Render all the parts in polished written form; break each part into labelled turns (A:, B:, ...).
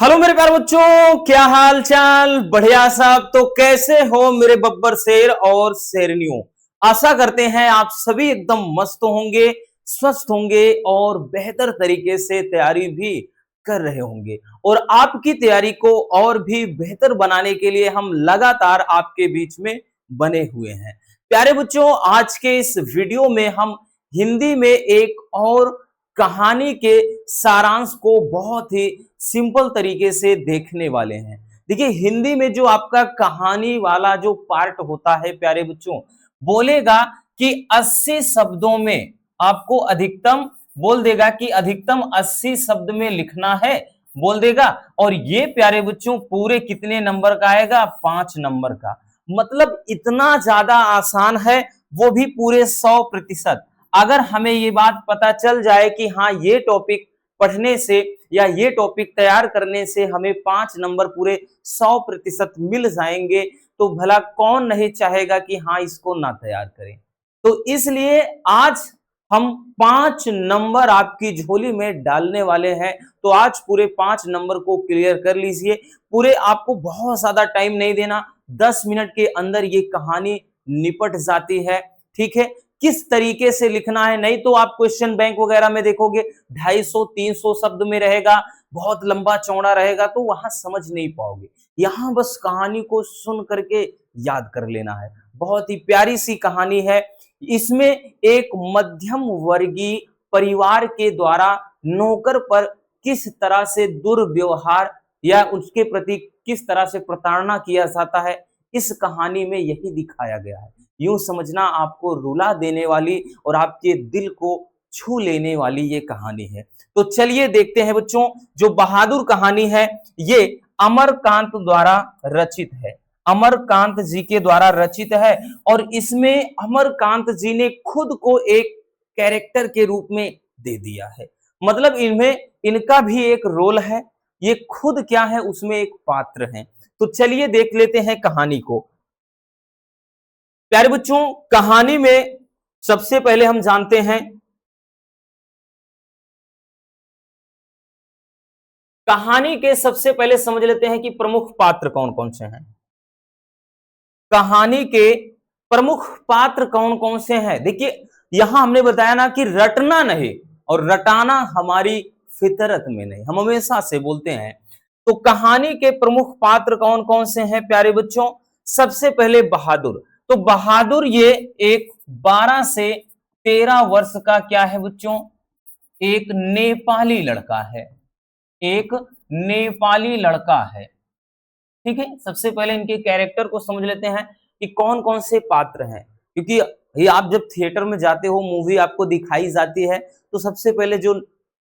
A: Hello मेरे प्यारे बच्चों, क्या हाल चाल। बढ़िया साहब। तो कैसे हो मेरे बब्बर शेर और शेरनियों। आशा करते हैं आप सभी एकदम मस्त होंगे, स्वस्थ होंगे और बेहतर तरीके से तैयारी भी कर रहे होंगे। और आपकी तैयारी को और भी बेहतर बनाने के लिए हम लगातार आपके बीच में बने हुए हैं। प्यारे बच्चों, आज के इस वीडियो में हम हिंदी में एक और कहानी के सारांश को बहुत ही सिंपल तरीके से देखने वाले हैं। देखिए, हिंदी में जो आपका कहानी वाला जो पार्ट होता है प्यारे बच्चों, बोलेगा कि 80 शब्दों में आपको अधिकतम बोल देगा कि अधिकतम 80 शब्द में लिखना है बोल देगा। और ये प्यारे बच्चों पूरे कितने नंबर का आएगा? 5 नंबर का। मतलब इतना ज्यादा आसान है, वो भी पूरे 100%। अगर हमें ये बात पता चल जाए कि हाँ, ये टॉपिक पढ़ने से या ये टॉपिक तैयार करने से हमें 5 नंबर पूरे 100% मिल जाएंगे, तो भला कौन नहीं चाहेगा कि हाँ, इसको ना तैयार करें। तो इसलिए आज हम 5 नंबर आपकी झोली में डालने वाले हैं। तो आज पूरे 5 नंबर को क्लियर कर लीजिए। पूरे आपको बहुत ज्यादा टाइम नहीं देना, 10 मिनट के अंदर ये कहानी निपट जाती है। ठीक है, किस तरीके से लिखना है, नहीं तो आप क्वेश्चन बैंक वगैरह में देखोगे 250-300 शब्द में रहेगा, बहुत लंबा चौड़ा रहेगा, तो वहां समझ नहीं पाओगे। यहां बस कहानी को सुन करके याद कर लेना है। बहुत ही प्यारी सी कहानी है। इसमें एक मध्यम वर्गीय परिवार के द्वारा नौकर पर किस तरह से दुर्व्यवहार या उसके प्रति किस तरह से प्रताड़ना किया जाता है, इस कहानी में यही दिखाया गया है। यूं समझना, आपको रुला देने वाली और आपके दिल को छू लेने वाली ये कहानी है। तो चलिए देखते हैं बच्चों। जो बहादुर कहानी है, ये अमरकांत द्वारा रचित है। अमरकांत जी के द्वारा रचित है और इसमें अमरकांत जी ने खुद को एक कैरेक्टर के रूप में दे दिया है। मतलब इनमें इनका भी एक रोल है, ये खुद क्या है, उसमें एक पात्र है। तो चलिए देख लेते हैं कहानी को। प्यारे बच्चों, कहानी में सबसे पहले हम जानते हैं, कहानी के सबसे पहले समझ लेते हैं कि प्रमुख पात्र कौन कौन से हैं। कहानी के प्रमुख पात्र कौन कौन से हैं? देखिए, यहां हमने बताया ना कि रटना नहीं और रटाना हमारी फितरत में नहीं, हम हमेशा से बोलते हैं। तो कहानी के प्रमुख पात्र कौन कौन से हैं प्यारे बच्चों? सबसे पहले बहादुर। तो बहादुर ये एक 12 से 13 वर्ष का क्या है बच्चों? एक नेपाली लड़का है। एक नेपाली लड़का है। ठीक है, सबसे पहले इनके कैरेक्टर को समझ लेते हैं कि कौन कौन से पात्र हैं। क्योंकि ये आप जब थिएटर में जाते हो, मूवी आपको दिखाई जाती है, तो सबसे पहले जो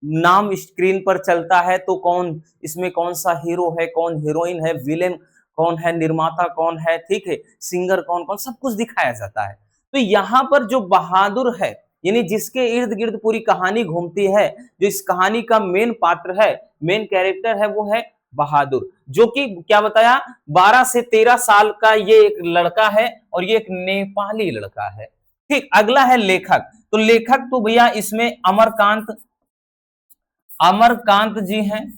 A: नाम स्क्रीन पर चलता है, तो कौन इसमें कौन सा हीरो है, कौन हीरोइन है, विलेन कौन है, निर्माता कौन है, ठीक है, सिंगर कौन कौन, सब कुछ दिखाया जाता है। तो यहाँ पर जो बहादुर है, यानी जिसके इर्द गिर्द पूरी कहानी घूमती है, जो इस कहानी का मेन पात्र है, मेन कैरेक्टर है, वो है बहादुर। जो कि क्या बताया, 12 से 13 साल का ये एक लड़का है और ये एक नेपाली लड़का है। ठीक, अगला है लेखक। तो लेखक तो भैया इसमें अमरकांत अमरकांत जी हैं।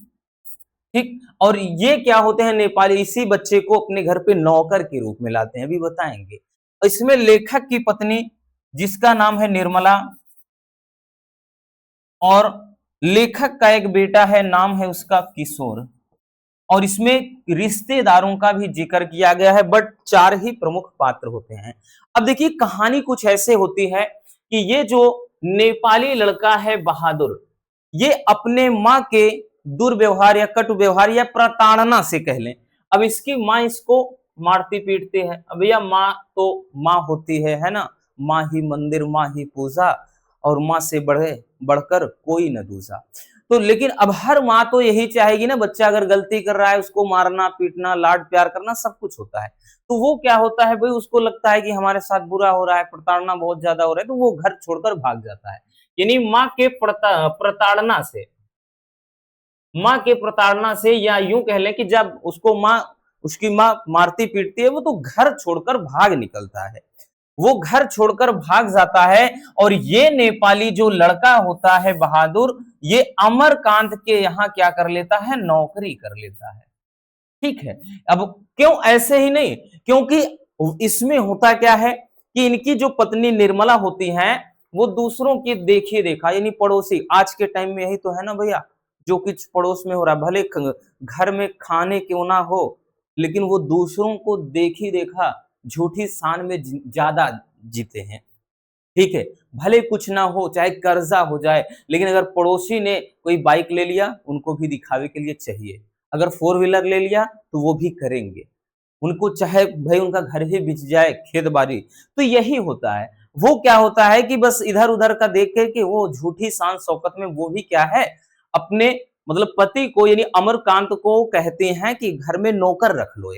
A: ठीक, और ये क्या होते हैं, नेपाली, इसी बच्चे को अपने घर पे नौकर के रूप में लाते हैं, अभी बताएंगे। इसमें लेखक की पत्नी जिसका नाम है निर्मला, और लेखक का एक बेटा है, नाम है उसका किशोर। और इसमें रिश्तेदारों का भी जिक्र किया गया है, बट 4 ही प्रमुख पात्र होते हैं। अब देखिए, कहानी कुछ ऐसे होती है कि ये जो नेपाली लड़का है बहादुर, ये अपने माँ के दुर्व्यवहार या कटु व्यवहार या प्रताड़ना से कह लें। अब इसकी माँ इसको मारती पीटती है। अब भैया, माँ तो माँ होती है ना। माँ ही मंदिर, माँ ही पूजा, और माँ से बढ़कर कोई न दूजा। तो लेकिन अब हर माँ तो यही चाहेगी ना, बच्चा अगर गलती कर रहा है उसको मारना पीटना, लाड प्यार करना, सब कुछ होता है। तो वो क्या होता है भाई, उसको लगता है कि हमारे साथ बुरा हो रहा है, प्रताड़ना बहुत ज्यादा हो रहा है, तो वो घर छोड़कर भाग जाता है। यानी माँ के प्रताड़ना से, माँ के प्रताड़ना से, या यूं कह लें कि जब उसको माँ, उसकी माँ मारती पीटती है, वो तो घर छोड़कर भाग निकलता है। वो घर छोड़कर भाग जाता है और ये नेपाली जो लड़का होता है बहादुर, ये अमरकांत के यहाँ क्या कर लेता है, नौकरी कर लेता है। ठीक है। अब क्यों ऐसे ही नहीं, क्योंकि इसमें होता क्या है कि इनकी जो पत्नी निर्मला होती हैं वो दूसरों की देखी देखा, यानी पड़ोसी, आज के टाइम में यही तो है ना भैया, जो कुछ पड़ोस में हो रहा है, भले घर में खाने क्यों ना हो, लेकिन वो दूसरों को देखी देखा झूठी शान में ज्यादा जीते हैं। ठीक है, भले कुछ ना हो, चाहे कर्जा हो जाए, लेकिन अगर पड़ोसी ने कोई बाइक ले लिया, उनको भी दिखावे के लिए चाहिए। अगर फोर व्हीलर ले लिया तो वो भी करेंगे, उनको चाहे भाई उनका घर ही बिक जाए, खेत बाड़ी। तो यही होता है। वो क्या होता है कि बस इधर उधर का देख के कि वो झूठी शान शौकत में वो भी क्या है, अपने मतलब पति को यानी अमरकांत को कहते हैं कि घर में नौकर रख लो,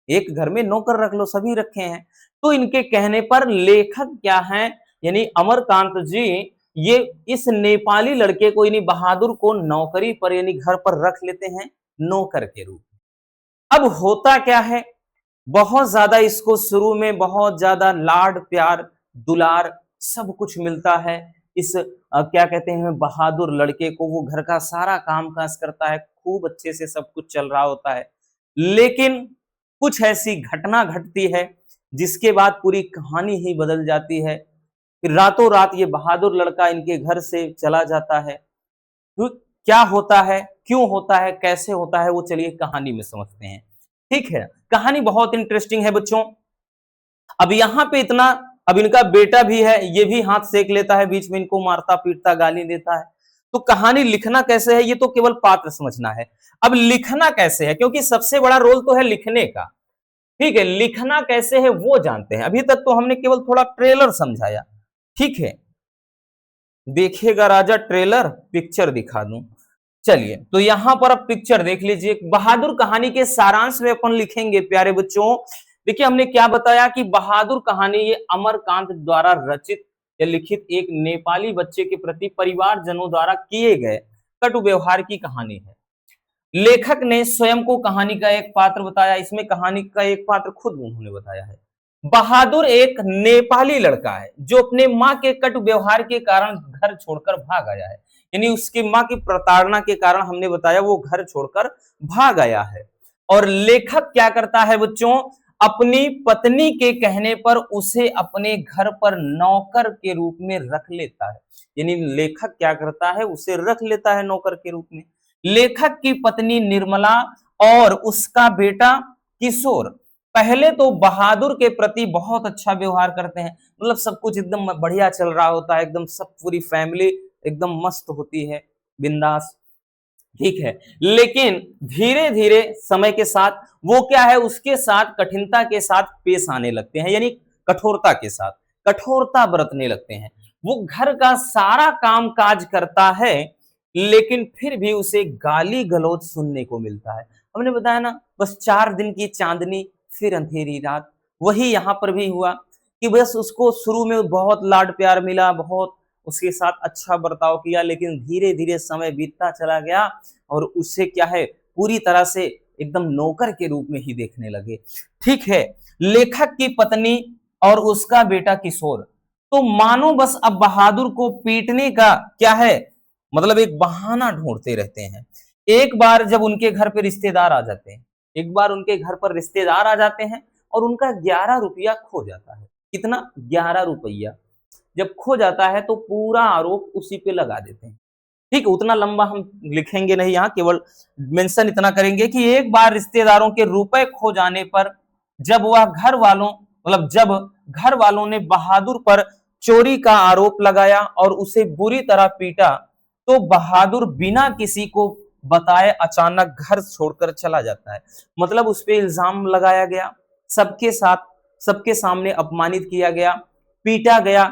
A: एक घर में नौकर रख लो, सभी रखे हैं। तो इनके कहने पर लेखक क्या हैं, यानी अमरकांत जी, ये इस नेपाली लड़के को यानी बहादुर को नौकरी पर यानी घर पर रख लेते हैं नौकर के रूप में। अब होता क्या है, बहुत ज्यादा इसको शुरू में बहुत ज्यादा लाड प्यार दुलार सब कुछ मिलता है। इस क्या कहते हैं बहादुर लड़के को, वो घर का सारा काम काज करता है, खूब अच्छे से सब कुछ चल रहा होता है। लेकिन कुछ ऐसी घटना घटती है जिसके बाद पूरी कहानी ही बदल जाती है। फिर रातों रात ये बहादुर लड़का इनके घर से चला जाता है। तो क्या होता है, क्यों होता है, कैसे होता है, वो चलिए कहानी में समझते हैं। ठीक है, कहानी बहुत इंटरेस्टिंग है बच्चों। अब यहाँ पे इतना, अब इनका बेटा भी है, ये भी हाथ सेक लेता है, बीच में इनको मारता पीटता गाली देता है। तो कहानी लिखना कैसे है, ये तो केवल पात्र समझना है। अब लिखना कैसे है, क्योंकि सबसे बड़ा रोल तो है लिखने का। ठीक है, लिखना कैसे है वो जानते हैं। अभी तक तो हमने केवल थोड़ा ट्रेलर समझाया। ठीक है, देखिएगा राजा ट्रेलर, पिक्चर दिखा दूं। चलिए, तो यहां पर अब पिक्चर देख लीजिए। बहादुर कहानी के सारांश में अपन लिखेंगे प्यारे बच्चों। देखिए, हमने क्या बताया कि बहादुर कहानी ये अमरकांत द्वारा रचित या लिखित एक नेपाली बच्चे के प्रति परिवारजनों द्वारा किए गए कटु व्यवहार की कहानी है। लेखक ने स्वयं को कहानी का एक पात्र बताया, इसमें कहानी का एक पात्र खुद उन्होंने बताया है। बहादुर एक नेपाली लड़का है जो अपने माँ के कटु व्यवहार के कारण घर छोड़कर भाग आया है, यानी उसकी माँ की प्रताड़ना के कारण हमने बताया वो घर छोड़कर भाग आया है। और लेखक क्या करता है बच्चों, अपनी पत्नी के कहने पर उसे अपने घर पर नौकर के रूप में रख लेता है। यानी लेखक क्या करता है, उसे रख लेता है नौकर के रूप में। लेखक की पत्नी निर्मला और उसका बेटा किशोर पहले तो बहादुर के प्रति बहुत अच्छा व्यवहार करते हैं, मतलब सब कुछ एकदम बढ़िया चल रहा होता है, एकदम सब पूरी फैमिली एकदम मस्त होती है, बिंदास। ठीक है, लेकिन धीरे धीरे समय के साथ वो क्या है, उसके साथ कठिनता के साथ पेश आने लगते हैं, यानी कठोरता के साथ कठोरता बरतने लगते हैं। वो घर का सारा काम काज करता है, लेकिन फिर भी उसे गाली गलौज सुनने को मिलता है। हमने बताया ना, बस 4 दिन की चांदनी फिर अंधेरी रात। वही यहां पर भी हुआ कि बस उसको शुरू में बहुत लाड प्यार मिला, बहुत उसके साथ अच्छा बर्ताव किया, लेकिन धीरे धीरे समय बीतता चला गया और उससे क्या है, पूरी तरह से एकदम नौकर के रूप में ही देखने लगे। ठीक है, लेखक की पत्नी और उसका बेटा किशोर तो मानो बस अब बहादुर को पीटने का क्या है, मतलब एक बहाना ढूंढते रहते हैं। एक बार जब उनके घर पे रिश्तेदार आ जाते हैं, एक बार उनके घर पर रिश्तेदार आ जाते हैं और उनका 11 रुपया खो जाता है। कितना, 11 रुपया जब खो जाता है तो पूरा आरोप उसी पे लगा देते हैं। ठीक, उतना लंबा हम लिखेंगे नहीं, यहाँ केवल मेंशन इतना करेंगे कि एक बार रिश्तेदारों के रुपए खो जाने पर जब वह घर वालों मतलब जब घर वालों ने बहादुर पर चोरी का आरोप लगाया और उसे बुरी तरह पीटा, तो बहादुर बिना किसी को बताए अचानक घर छोड़कर चला जाता है। मतलब उस पर इल्जाम लगाया गया, सबके साथ सबके सामने अपमानित किया गया, पीटा गया।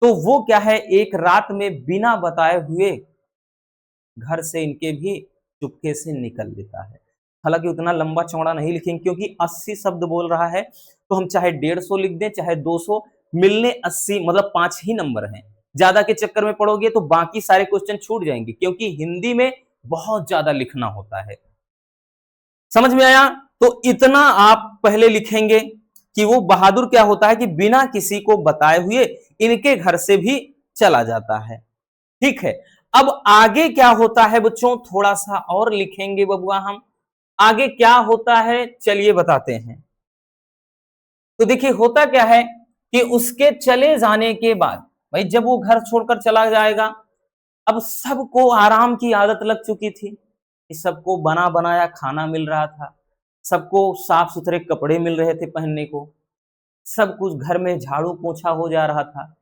A: तो वो क्या है, एक रात में बिना बताए हुए घर से इनके भी चुपके से निकल लेता है। हालांकि उतना लंबा चौड़ा नहीं लिखेंगे क्योंकि 80 शब्द बोल रहा है, तो हम चाहे 150 लिख दें चाहे 200, मिलने 80 मतलब 5 ही नंबर हैं। ज्यादा के चक्कर में पड़ोगे तो बाकी सारे क्वेश्चन छूट जाएंगे, क्योंकि हिंदी में बहुत ज्यादा लिखना होता है। समझ में आया? तो इतना आप पहले लिखेंगे कि वो बहादुर क्या होता है कि बिना किसी को बताए हुए इनके घर से भी चला जाता है। ठीक है, अब आगे क्या होता है बच्चों, थोड़ा सा और लिखेंगे बबुआ हम। आगे क्या होता है चलिए बताते हैं। तो देखिए होता क्या है कि उसके चले जाने के बाद, भाई जब वो घर छोड़कर चला जाएगा, अब सबको आराम की आदत लग चुकी थी कि सबको बना बनाया खाना मिल रहा था, सबको साफ सुथरे कपड़े मिल रहे थे पहनने को, सब कुछ घर में झाड़ू पोछा हो जा रहा था,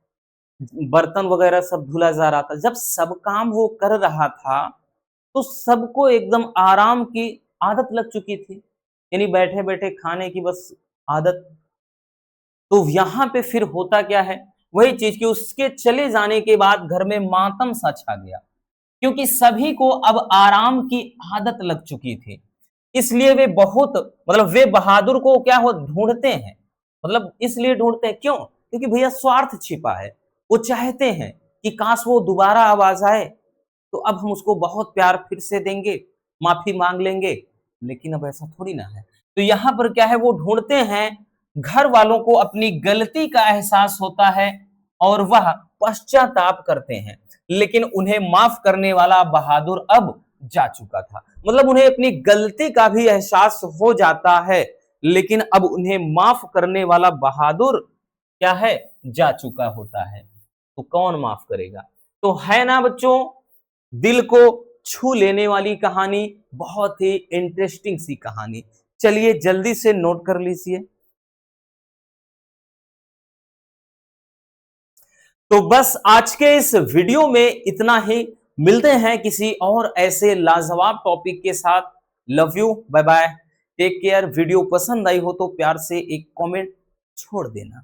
A: बर्तन वगैरह सब धुला जा रहा था। जब सब काम वो कर रहा था तो सबको एकदम आराम की आदत लग चुकी थी, यानी बैठे बैठे खाने की बस आदत। तो यहां पे फिर होता क्या है, वही चीज कि उसके चले जाने के बाद घर में मातम सा छा गया, क्योंकि सभी को अब आराम की आदत लग चुकी थी। इसलिए वे बहुत, मतलब वे बहादुर को क्या हो ढूंढते हैं, मतलब इसलिए ढूंढते हैं क्यों, क्योंकि भैया स्वार्थ छिपा है। वो चाहते हैं कि काश वो दोबारा अब आ जाए तो अब हम उसको बहुत प्यार फिर से देंगे, माफी मांग लेंगे, लेकिन अब ऐसा थोड़ी ना है। तो यहां पर क्या है, वो ढूंढते हैं, घर वालों को अपनी गलती का एहसास होता है और वह पश्चाताप करते हैं, लेकिन उन्हें माफ करने वाला बहादुर अब जा चुका था। मतलब उन्हें अपनी गलती का भी एहसास हो जाता है, लेकिन अब उन्हें माफ करने वाला बहादुर क्या है, जा चुका होता है। तो कौन माफ करेगा। तो है ना बच्चों, दिल को छू लेने वाली कहानी, बहुत ही इंटरेस्टिंग सी कहानी। चलिए जल्दी से नोट कर लीजिए। तो बस आज के इस वीडियो में इतना ही। मिलते हैं किसी और ऐसे लाजवाब टॉपिक के साथ। Love you, bye bye, take care. Video पसंद आई हो तो प्यार से एक कमेंट छोड़ देना।